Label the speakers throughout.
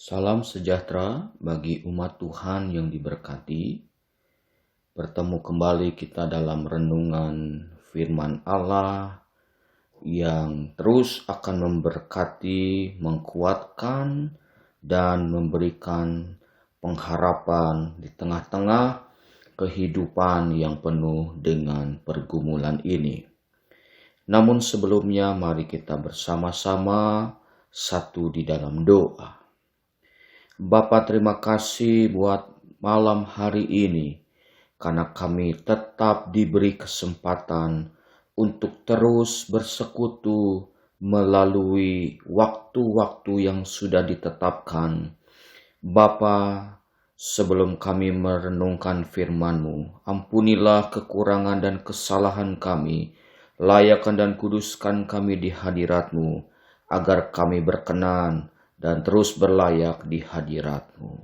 Speaker 1: Salam sejahtera bagi umat Tuhan yang diberkati. Bertemu kembali kita dalam renungan firman Allah yang terus akan memberkati, menguatkan, dan memberikan pengharapan di tengah-tengah kehidupan yang penuh dengan pergumulan ini. Namun sebelumnya mari kita bersama-sama satu di dalam doa. Bapa, terima kasih buat malam hari ini, karena kami tetap diberi kesempatan untuk terus bersekutu melalui waktu-waktu yang sudah ditetapkan. Bapa, sebelum kami merenungkan firman-Mu, ampunilah kekurangan dan kesalahan kami, layakkan dan kuduskan kami di hadirat-Mu, agar kami berkenan dan terus berlayak di hadirat-Mu.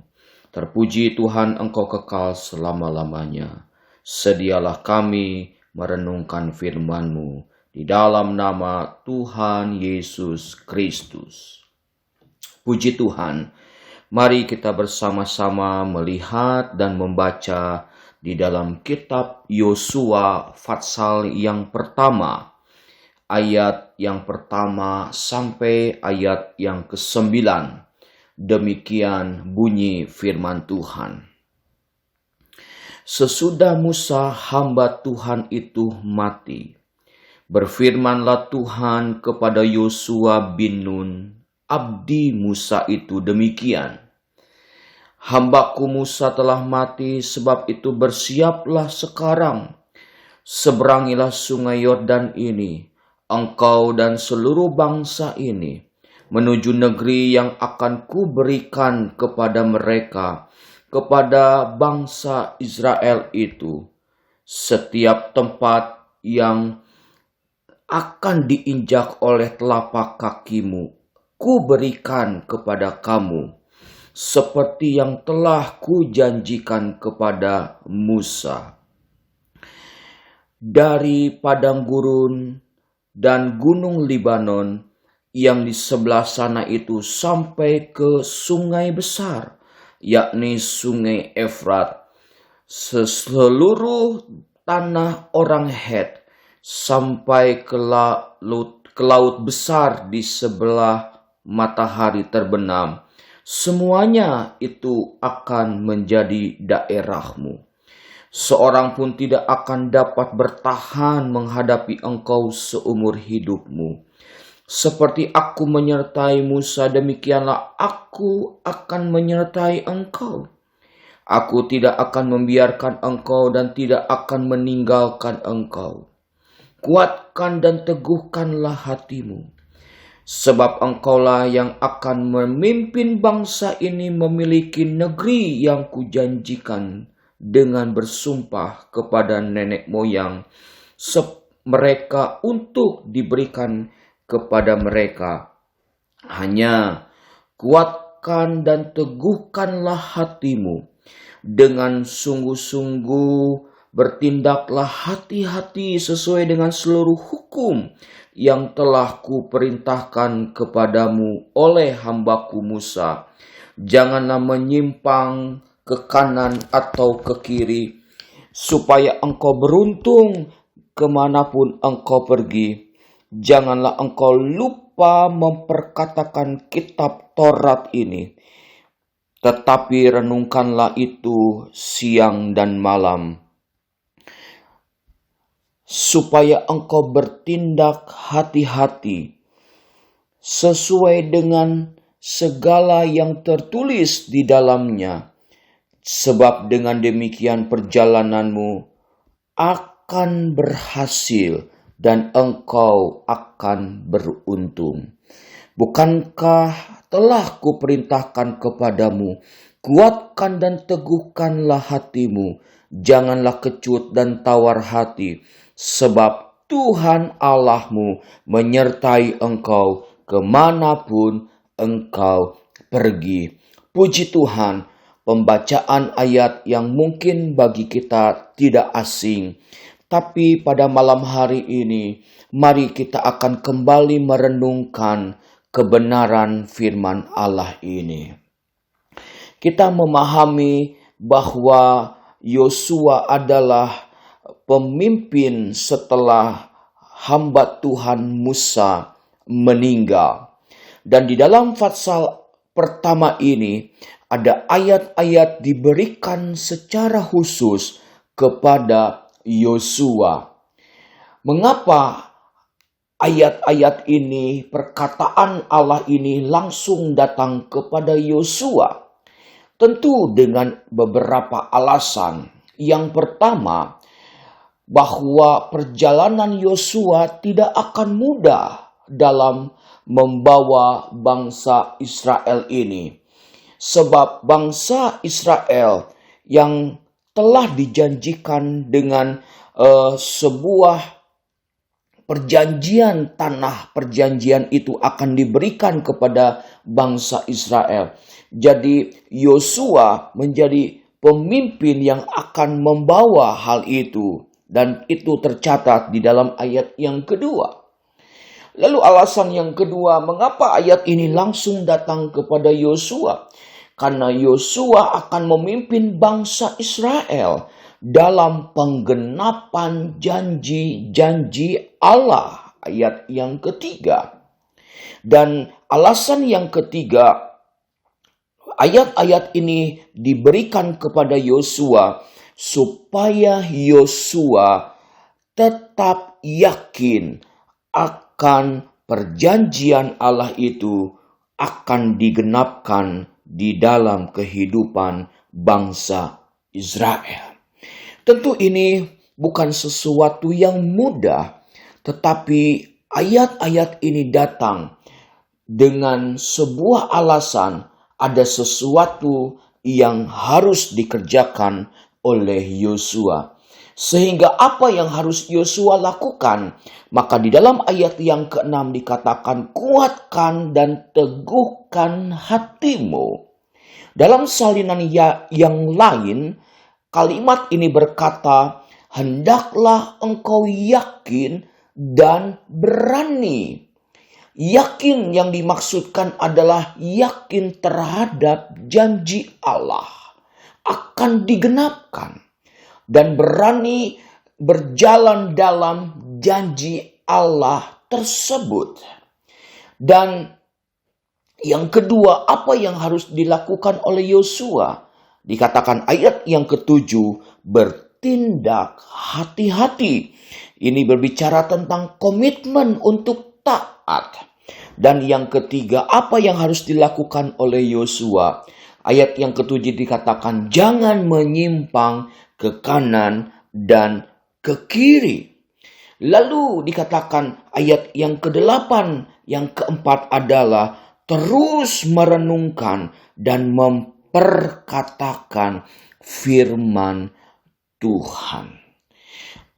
Speaker 1: Terpuji Tuhan, Engkau kekal selama-lamanya. Sedialah kami merenungkan firman-Mu di dalam nama Tuhan Yesus Kristus. Puji Tuhan, mari kita bersama-sama melihat dan membaca di dalam kitab Yosua pasal yang pertama, ayat yang pertama sampai ayat yang ke-9. Demikian bunyi firman Tuhan. Sesudah Musa hamba Tuhan itu mati, berfirmanlah Tuhan kepada Yosua bin Nun, abdi Musa itu demikian. Hambaku Musa telah mati, sebab itu bersiaplah sekarang. Seberangilah sungai Yordan ini, engkau dan seluruh bangsa ini, menuju negeri yang akan kuberikan kepada mereka, kepada bangsa Israel itu. Setiap tempat yang akan diinjak oleh telapak kakimu, kuberikan kepada kamu, seperti yang telah kujanjikan kepada Musa. Dari padang gurun dan gunung Libanon yang di sebelah sana itu sampai ke sungai besar, yakni sungai Efrat, seluruh tanah orang Het, sampai ke laut besar di sebelah matahari terbenam. Semuanya itu akan menjadi daerahmu. Seorang pun tidak akan dapat bertahan menghadapi engkau seumur hidupmu. Seperti aku menyertai Musa, demikianlah aku akan menyertai engkau. Aku tidak akan membiarkan engkau dan tidak akan meninggalkan engkau. Kuatkan dan teguhkanlah hatimu, sebab engkaulah yang akan memimpin bangsa ini memiliki negeri yang kujanjikan dengan bersumpah kepada nenek moyang mereka untuk diberikan kepada mereka. Hanya kuatkan dan teguhkanlah hatimu, dengan sungguh-sungguh bertindaklah hati-hati sesuai dengan seluruh hukum yang telah kuperintahkan kepadamu oleh hambaku Musa. Janganlah menyimpang ke kanan atau ke kiri, supaya engkau beruntung kemanapun engkau pergi. Janganlah engkau lupa memperkatakan kitab Taurat ini, tetapi renungkanlah itu siang dan malam, supaya engkau bertindak hati-hati sesuai dengan segala yang tertulis di dalamnya. Sebab dengan demikian perjalananmu akan berhasil dan engkau akan beruntung. Bukankah telah kuperintahkan kepadamu, Kuatkan dan teguhkanlah hatimu, janganlah kecut dan tawar hati, sebab Tuhan Allahmu menyertai engkau kemanapun engkau pergi. Puji Tuhan, pembacaan ayat yang mungkin bagi kita tidak asing, tapi pada malam hari ini, mari kita akan kembali merenungkan kebenaran firman Allah ini. Kita memahami bahwa Yosua adalah pemimpin setelah hamba Tuhan Musa meninggal. Dan di dalam pasal pertama ini ada ayat-ayat diberikan secara khusus kepada Yosua. Mengapa ayat-ayat ini, perkataan Allah ini langsung datang kepada Yosua? Tentu dengan beberapa alasan. Yang pertama, bahwa perjalanan Yosua tidak akan mudah dalam membawa bangsa Israel ini. Sebab bangsa Israel yang telah dijanjikan dengan sebuah perjanjian, tanah perjanjian itu akan diberikan kepada bangsa Israel. Jadi Yosua menjadi pemimpin yang akan membawa hal itu. Dan itu tercatat di dalam ayat yang kedua. Lalu alasan yang kedua, mengapa ayat ini langsung datang kepada Yosua? Karena Yosua akan memimpin bangsa Israel dalam penggenapan janji-janji Allah. Ayat yang ketiga. Dan alasan yang ketiga, ayat-ayat ini diberikan kepada Yosua supaya Yosua tetap yakin akan perjanjian Allah itu akan digenapkan di dalam kehidupan bangsa Israel. Tentu ini bukan sesuatu yang mudah, tetapi ayat-ayat ini datang dengan sebuah alasan. Ada sesuatu yang harus dikerjakan oleh Yosua. Sehingga apa yang harus Yosua lakukan? Maka di dalam ayat yang ke-6 dikatakan, kuatkan dan teguhkan hatimu. Dalam salinan yang lain, kalimat ini berkata, hendaklah engkau yakin dan berani. Yakin yang dimaksudkan adalah yakin terhadap janji Allah akan digenapkan. Dan berani berjalan dalam janji Allah tersebut. Dan yang kedua, apa yang harus dilakukan oleh Yosua? Dikatakan ayat yang ke-7, bertindak hati-hati. Ini berbicara tentang komitmen untuk taat. Dan yang ketiga, apa yang harus dilakukan oleh Yosua? Ayat yang ke-7 dikatakan, jangan menyimpang ke kanan dan ke kiri. Lalu dikatakan ayat yang ke-8, yang keempat adalah terus merenungkan dan memperkatakan firman Tuhan.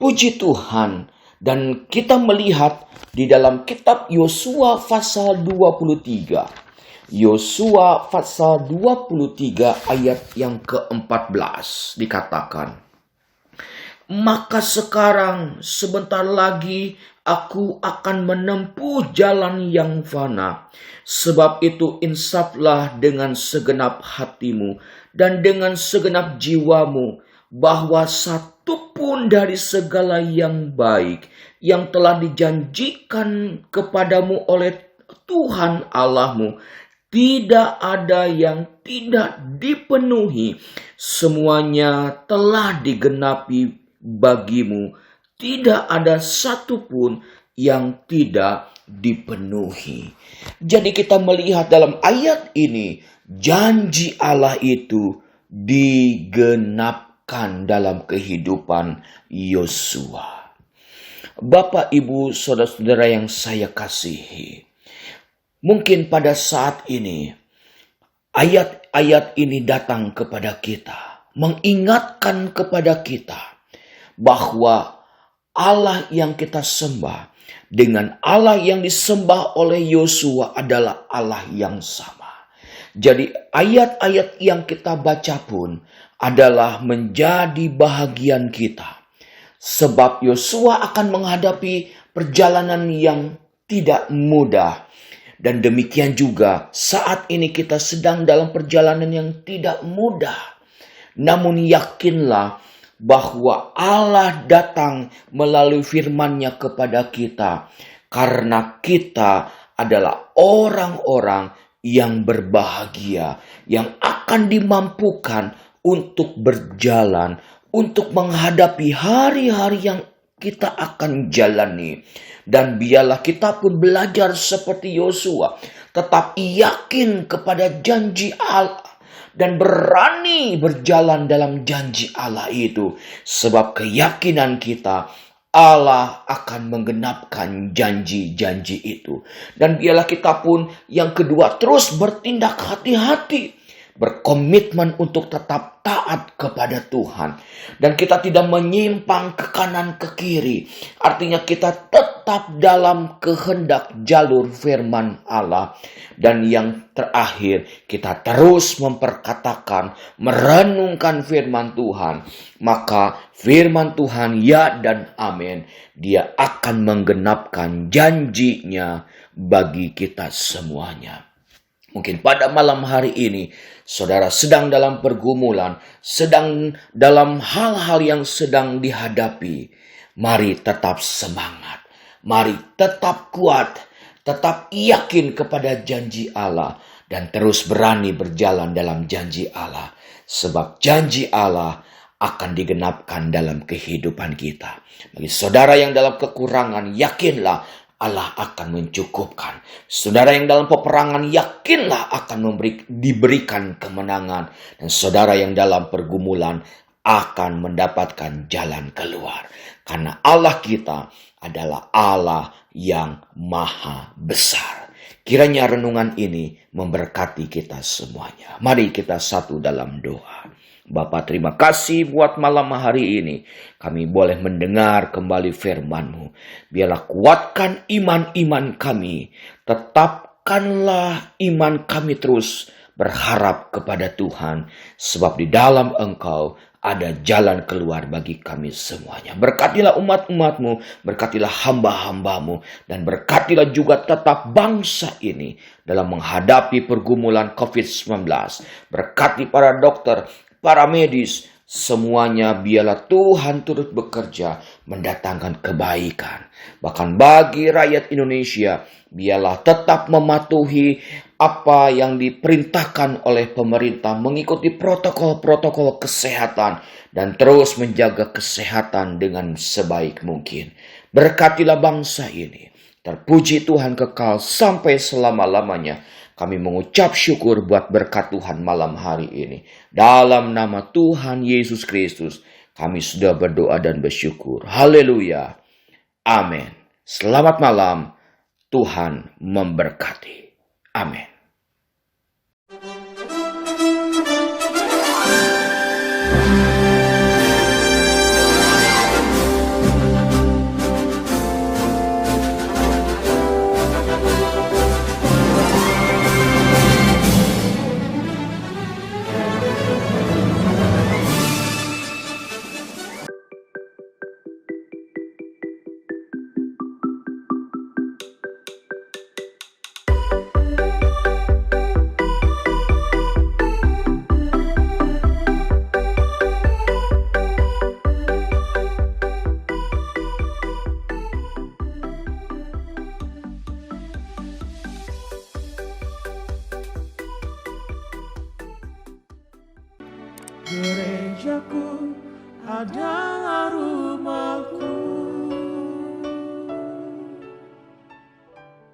Speaker 1: Puji Tuhan. Dan kita melihat di dalam kitab Yosua pasal 23. Yosua pasal 23 ayat yang ke-14 dikatakan, maka sekarang sebentar lagi aku akan menempuh jalan yang fana. Sebab itu insaflah dengan segenap hatimu dan dengan segenap jiwamu, bahwa satu pun dari segala yang baik yang telah dijanjikan kepadamu oleh Tuhan Allahmu, tidak ada yang tidak dipenuhi. Semuanya telah digenapi bagimu. Tidak ada satu pun yang tidak dipenuhi. Jadi kita melihat dalam ayat ini, janji Allah itu digenapkan dalam kehidupan Yosua. Bapak, Ibu, saudara-saudara yang saya kasihi, mungkin pada saat ini Ayat-ayat ini datang kepada kita, mengingatkan kepada kita bahwa Allah yang kita sembah dengan Allah yang disembah oleh Yosua adalah Allah yang sama. Jadi ayat-ayat yang kita baca pun adalah menjadi bahagian kita. Sebab Yosua akan menghadapi perjalanan yang tidak mudah. Dan demikian juga saat ini kita sedang dalam perjalanan yang tidak mudah. Namun yakinlah bahwa Allah datang melalui firman-Nya kepada kita. Karena kita adalah orang-orang yang berbahagia. Yang akan dimampukan untuk berjalan. Untuk menghadapi hari-hari yang kita akan jalani. Dan biarlah kita pun belajar seperti Yosua, tetap yakin kepada janji Allah dan berani berjalan dalam janji Allah itu. Sebab keyakinan kita, Allah akan menggenapkan janji-janji itu. Dan biarlah kita pun yang kedua terus bertindak hati-hati. Berkomitmen untuk tetap taat kepada Tuhan. Dan kita tidak menyimpang ke kanan ke kiri. Artinya kita tetap dalam kehendak jalur firman Allah. Dan yang terakhir, kita terus memperkatakan, merenungkan firman Tuhan. Maka firman Tuhan ya dan amin. Dia akan menggenapkan janjinya bagi kita semuanya. Mungkin pada malam hari ini, saudara sedang dalam pergumulan, sedang dalam hal-hal yang sedang dihadapi. Mari tetap semangat, mari tetap kuat, tetap yakin kepada janji Allah, dan terus berani berjalan dalam janji Allah. Sebab janji Allah akan digenapkan dalam kehidupan kita. Bagi saudara yang dalam kekurangan, yakinlah Allah akan mencukupkan. Saudara yang dalam peperangan, yakinlah akan diberikan kemenangan. Dan saudara yang dalam pergumulan akan mendapatkan jalan keluar. Karena Allah kita adalah Allah yang maha besar. Kiranya renungan ini memberkati kita semuanya. Mari kita satu dalam doa. Bapa, terima kasih buat malam hari ini. Kami boleh mendengar kembali firman-Mu. Biarlah kuatkan iman-iman kami. Tetapkanlah iman kami terus berharap kepada Tuhan. Sebab di dalam Engkau ada jalan keluar bagi kami semuanya. Berkatilah umat-umat-Mu, berkatilah hamba-hamba-Mu, dan berkatilah juga tetap bangsa ini dalam menghadapi pergumulan COVID-19. Berkati para dokter, para medis, semuanya biarlah Tuhan turut bekerja mendatangkan kebaikan. Bahkan bagi rakyat Indonesia, biarlah tetap mematuhi apa yang diperintahkan oleh pemerintah, mengikuti protokol-protokol kesehatan, dan terus menjaga kesehatan dengan sebaik mungkin. Berkatilah bangsa ini. Terpuji Tuhan kekal sampai selama-lamanya. Kami mengucap syukur buat berkat Tuhan malam hari ini. Dalam nama Tuhan Yesus Kristus, kami sudah berdoa dan bersyukur. Haleluya. Amin. Selamat malam. Tuhan memberkati. Amin.
Speaker 2: Gerejaku adalah rumahku.